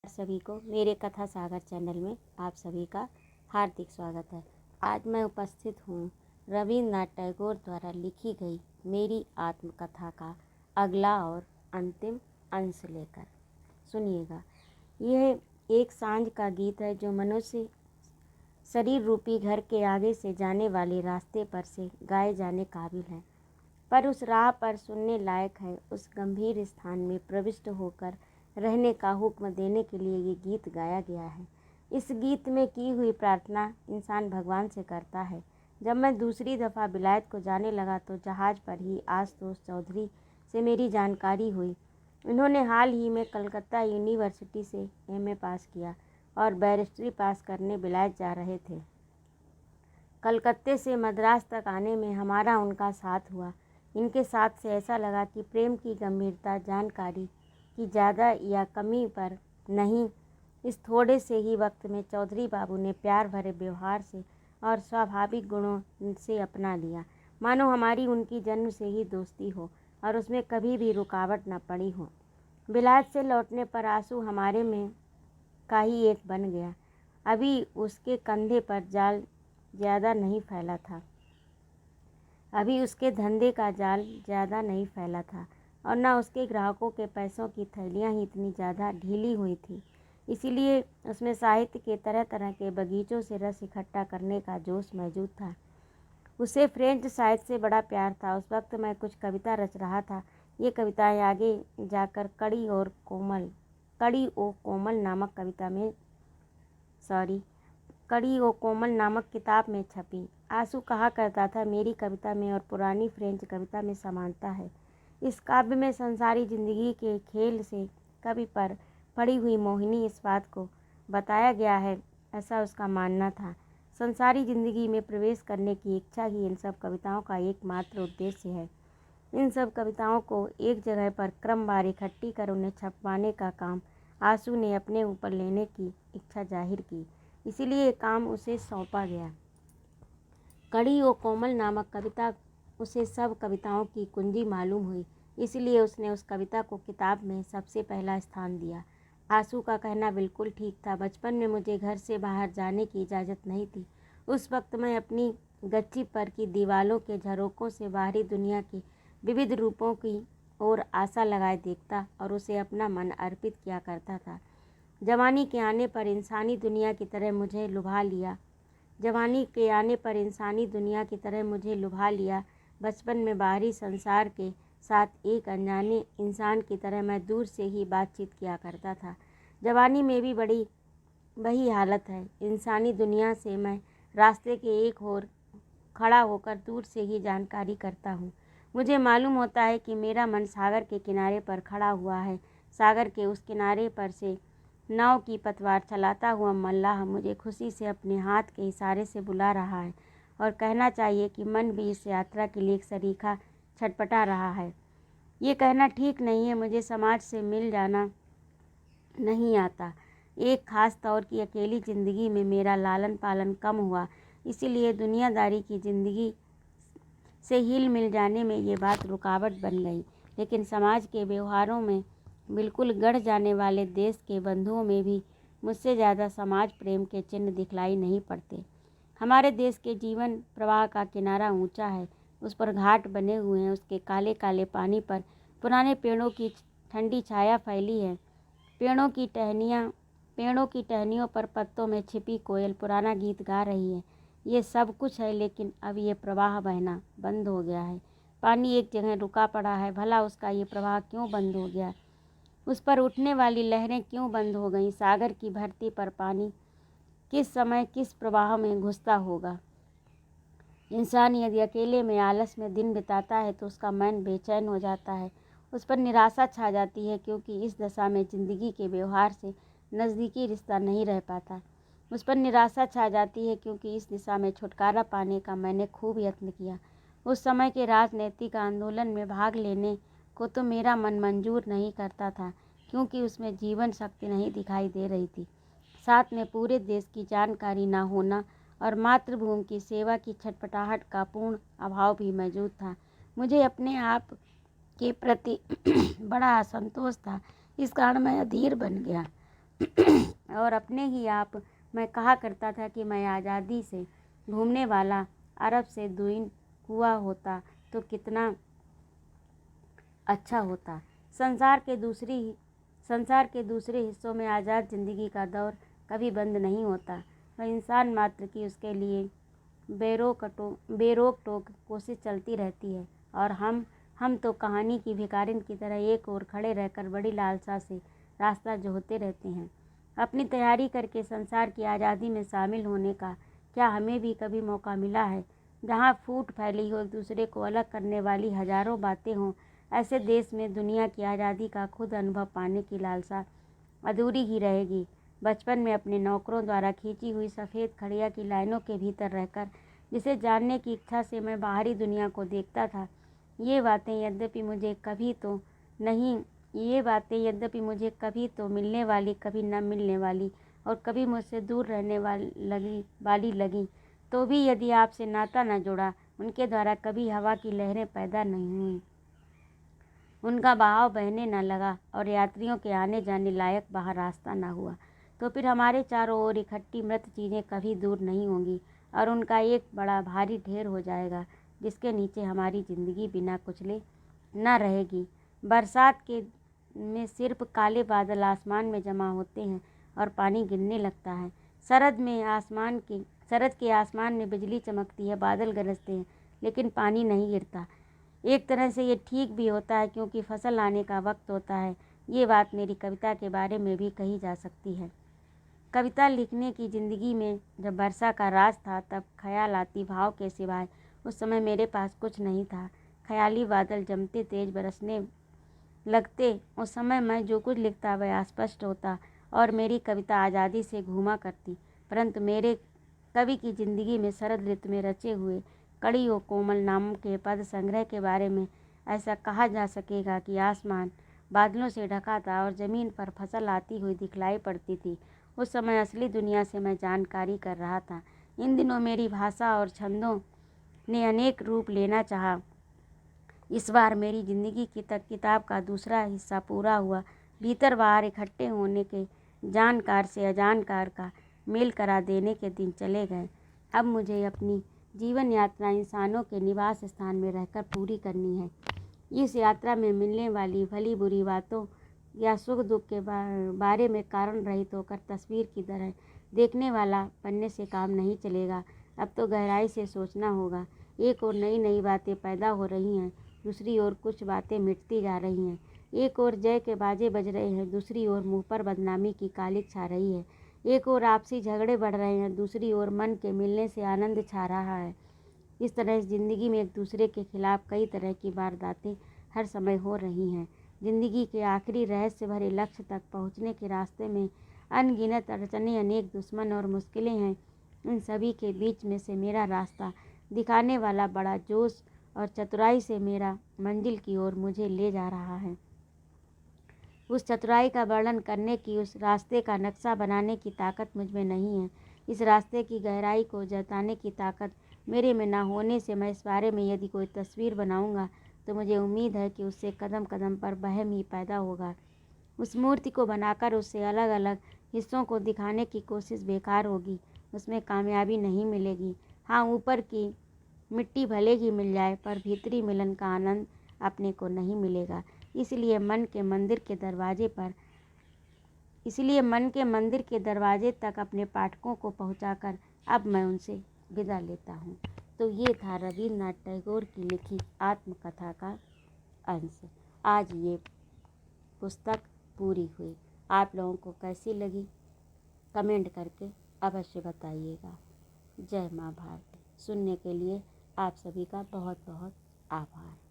सभी को मेरे कथा सागर चैनल में आप सभी का हार्दिक स्वागत है। आज मैं उपस्थित हूँ रविन्द्रनाथ टैगोर द्वारा लिखी गई मेरी आत्मकथा का अगला और अंतिम अंश लेकर। सुनिएगा। यह एक सांझ का गीत है जो मनुष्य शरीर रूपी घर के आगे से जाने वाले रास्ते पर से गाए जाने काबिल है, पर उस राह पर सुनने लायक है। उस गंभीर स्थान में प्रविष्ट होकर रहने का हुक्म देने के लिए ये गीत गाया गया है। इस गीत में की हुई प्रार्थना इंसान भगवान से करता है। जब मैं दूसरी दफ़ा विलायत को जाने लगा तो जहाज़ पर ही आशुतोष चौधरी से मेरी जानकारी हुई। इन्होंने हाल ही में कलकत्ता यूनिवर्सिटी से एमए पास किया और बैरिस्ट्री पास करने विलायत जा रहे थे। कलकत्ते से मद्रास तक आने में हमारा उनका साथ हुआ। इनके साथ से ऐसा लगा कि प्रेम की गंभीरता जानकारी की ज़्यादा या कमी पर नहीं, इस थोड़े से ही वक्त में चौधरी बाबू ने प्यार भरे व्यवहार से और स्वाभाविक गुणों से अपना लिया, मानो हमारी उनकी जन्म से ही दोस्ती हो और उसमें कभी भी रुकावट न पड़ी हो। विलायत से लौटने पर आंसू हमारे में का ही एक बन गया। अभी उसके कंधे पर जाल ज़्यादा नहीं फैला था, अभी उसके धंधे का जाल ज़्यादा नहीं फैला था और न उसके ग्राहकों के पैसों की थैलियाँ ही इतनी ज़्यादा ढीली हुई थी। इसीलिए उसमें साहित्य के तरह तरह के बगीचों से रस इकट्ठा करने का जोश मौजूद था। उसे फ्रेंच साहित्य से बड़ा प्यार था। उस वक्त मैं कुछ कविता रच रहा था। ये कविताएं आगे जाकर कड़ी ओ कोमल नामक किताब में छपी। आंसू कहा करता था, मेरी कविता में और पुरानी फ्रेंच कविता में समानता है। इस काव्य में संसारी जिंदगी के खेल से कवि पर पड़ी हुई मोहिनी इस बात को बताया गया है, ऐसा उसका मानना था। संसारी जिंदगी में प्रवेश करने की इच्छा ही इन सब कविताओं का एकमात्र उद्देश्य है। इन सब कविताओं को एक जगह पर क्रमवार इकट्ठी कर उन्हें छपवाने का काम आंसू ने अपने ऊपर लेने की इच्छा जाहिर की, इसीलिए काम उसे सौंपा गया। कड़ी ओ कोमल नामक कविता उसे सब कविताओं की कुंजी मालूम हुई, इसलिए उसने उस कविता को किताब में सबसे पहला स्थान दिया। आंसू का कहना बिल्कुल ठीक था। बचपन में मुझे घर से बाहर जाने की इजाज़त नहीं थी। उस वक्त मैं अपनी गच्ची पर की दीवालों के झरोकों से बाहरी दुनिया के विविध रूपों की ओर आशा लगाए देखता और उसे अपना मन अर्पित किया करता था। जवानी के आने पर इंसानी दुनिया की तरह मुझे लुभा लिया। बचपन में बाहरी संसार के साथ एक अनजाने इंसान की तरह मैं दूर से ही बातचीत किया करता था। जवानी में भी बड़ी वही हालत है। इंसानी दुनिया से मैं रास्ते के एक ओर खड़ा होकर दूर से ही जानकारी करता हूँ। मुझे मालूम होता है कि मेरा मन सागर के किनारे पर खड़ा हुआ है। सागर के उस किनारे पर से नाव की पतवार चलाता हुआ मल्लाह मुझे खुशी से अपने हाथ के इशारे से बुला रहा है और कहना चाहिए कि मन भी इस यात्रा के लिए एक सरीखा छटपटा रहा है। ये कहना ठीक नहीं है, मुझे समाज से मिल जाना नहीं आता। एक ख़ास तौर की अकेली ज़िंदगी में मेरा लालन पालन कम हुआ, इसीलिए दुनियादारी की ज़िंदगी से हिल मिल जाने में ये बात रुकावट बन गई। लेकिन समाज के व्यवहारों में बिल्कुल गढ़ जाने वाले देश के बंधुओं में भी मुझसे ज़्यादा समाज प्रेम के चिन्ह दिखलाई नहीं पड़ते। हमारे देश के जीवन प्रवाह का किनारा ऊंचा है, उस पर घाट बने हुए हैं। उसके काले काले पानी पर पुराने पेड़ों की ठंडी छाया फैली है। पेड़ों की टहनियों पर पत्तों में छिपी कोयल पुराना गीत गा रही है। ये सब कुछ है, लेकिन अब ये प्रवाह बहना बंद हो गया है। पानी एक जगह रुका पड़ा है। भला उसका ये प्रवाह क्यों बंद हो गया? उस पर उठने वाली लहरें क्यों बंद हो गईं? सागर की धरती पर पानी किस समय किस प्रवाह में घुसता होगा? इंसान यदि अकेले में आलस में दिन बिताता है तो उसका मन बेचैन हो जाता है, उस पर निराशा छा जाती है, क्योंकि इस दशा में ज़िंदगी के व्यवहार से नज़दीकी रिश्ता नहीं रह पाता। उस पर निराशा छा जाती है क्योंकि इस दिशा में छुटकारा पाने का मैंने खूब यत्न किया। उस समय के राजनीतिक आंदोलन में भाग लेने को तो मेरा मन मंजूर नहीं करता था, क्योंकि उसमें जीवन शक्ति नहीं दिखाई दे रही थी। साथ में पूरे देश की जानकारी न होना और मातृभूमि की सेवा की छटपटाहट का पूर्ण अभाव भी मौजूद था। मुझे अपने आप के प्रति बड़ा असंतोष था। इस कारण मैं अधीर बन गया। और अपने ही आप मैं कहा करता था कि मैं आज़ादी से घूमने वाला अरब से दुइन हुआ होता तो कितना अच्छा होता। संसार के दूसरे हिस्सों में आज़ाद ज़िंदगी का दौर कभी बंद नहीं होता। वह इंसान मात्र की उसके लिए बेरोक टोक कोशिश चलती रहती है और हम तो कहानी की भिखारिन की तरह एक ओर खड़े रहकर बड़ी लालसा से रास्ता जोहते रहते हैं। अपनी तैयारी करके संसार की आज़ादी में शामिल होने का क्या हमें भी कभी मौका मिला है? जहाँ फूट फैली हो, एक दूसरे को अलग करने वाली हजारों बातें हों, ऐसे देश में दुनिया की आज़ादी का खुद अनुभव पाने की लालसा अधूरी ही रहेगी। बचपन में अपने नौकरों द्वारा खींची हुई सफ़ेद खड़िया की लाइनों के भीतर रहकर जिसे जानने की इच्छा से मैं बाहरी दुनिया को देखता था, ये बातें यद्यपि मुझे कभी तो मिलने वाली, कभी न मिलने वाली और कभी मुझसे दूर रहने वाली लगी, तो भी यदि आपसे नाता न जुड़ा, उनके द्वारा कभी हवा की लहरें पैदा नहीं हुई, उनका बहाव बहने न लगा और यात्रियों के आने जाने लायक बाहर रास्ता न हुआ, तो फिर हमारे चारों ओर इकट्ठी मृत चीज़ें कभी दूर नहीं होंगी और उनका एक बड़ा भारी ढेर हो जाएगा, जिसके नीचे हमारी ज़िंदगी बिना कुचले न रहेगी। बरसात के में सिर्फ काले बादल आसमान में जमा होते हैं और पानी गिरने लगता है। शरद के आसमान में बिजली चमकती है, बादल गरजते हैं, लेकिन पानी नहीं गिरता। एक तरह से ये ठीक भी होता है, क्योंकि फसल आने का वक्त होता है। ये बात मेरी कविता के बारे में भी कही जा सकती है। कविता लिखने की ज़िंदगी में जब वर्षा का राज था, तब ख्याल आती भाव के सिवाय उस समय मेरे पास कुछ नहीं था। ख्याली बादल जमते तेज बरसने लगते, उस समय मैं जो कुछ लिखता वह अस्पष्ट होता और मेरी कविता आज़ादी से घूमा करती। परंतु मेरे कवि की ज़िंदगी में शरद ऋतु में रचे हुए कड़ी और कोमल नामों के पद संग्रह के बारे में ऐसा कहा जा सकेगा कि आसमान बादलों से ढका था और ज़मीन पर फसल आती हुई दिखलाई पड़ती थी। उस समय असली दुनिया से मैं जानकारी कर रहा था। इन दिनों मेरी भाषा और छंदों ने अनेक रूप लेना चाहा। इस बार मेरी ज़िंदगी की किताब का दूसरा हिस्सा पूरा हुआ। भीतर बाहर इकट्ठे होने के जानकार से अजानकार का मेल करा देने के दिन चले गए। अब मुझे अपनी जीवन यात्रा इंसानों के निवास स्थान में रहकर पूरी करनी है। इस यात्रा में मिलने वाली भली बुरी बातों या सुख दुख के बारे में कारण रहित होकर तस्वीर की तरह देखने वाला बनने से काम नहीं चलेगा। अब तो गहराई से सोचना होगा। एक और नई नई बातें पैदा हो रही हैं, दूसरी ओर कुछ बातें मिटती जा रही हैं। एक ओर जय के बाजे बज रहे हैं, दूसरी ओर मुँह पर बदनामी की कालिख छा रही है। एक ओर आपसी झगड़े बढ़ रहे हैं, दूसरी ओर मन के मिलने से आनंद छा रहा है। इस तरह ज़िंदगी में एक दूसरे के खिलाफ कई तरह की वारदातें हर समय हो रही हैं। ज़िंदगी के आखिरी रहस्य भरे लक्ष्य तक पहुँचने के रास्ते में अनगिनत अड़चनें, अनेक दुश्मन और मुश्किलें हैं। इन सभी के बीच में से मेरा रास्ता दिखाने वाला बड़ा जोश और चतुराई से मेरा मंजिल की ओर मुझे ले जा रहा है। उस चतुराई का वर्णन करने की, उस रास्ते का नक्शा बनाने की ताकत मुझ में नहीं है। इस रास्ते की गहराई को जताने की ताकत मेरे में न होने से मैं इस बारे में यदि कोई तस्वीर बनाऊंगा तो मुझे उम्मीद है कि उससे कदम कदम पर वहम ही पैदा होगा। उस मूर्ति को बनाकर उससे अलग अलग हिस्सों को दिखाने की कोशिश बेकार होगी, उसमें कामयाबी नहीं मिलेगी। हाँ, ऊपर की मिट्टी भले ही मिल जाए, पर भीतरी मिलन का आनंद अपने को नहीं मिलेगा। इसलिए मन के मंदिर के दरवाजे तक अपने पाठकों को पहुंचाकर अब मैं उनसे विदा लेता हूं। तो ये था रवींद्रनाथ टैगोर की लिखी आत्मकथा का अंश। आज ये पुस्तक पूरी हुई। आप लोगों को कैसी लगी कमेंट करके अवश्य बताइएगा। जय माँ भारती। सुनने के लिए आप सभी का बहुत बहुत आभार।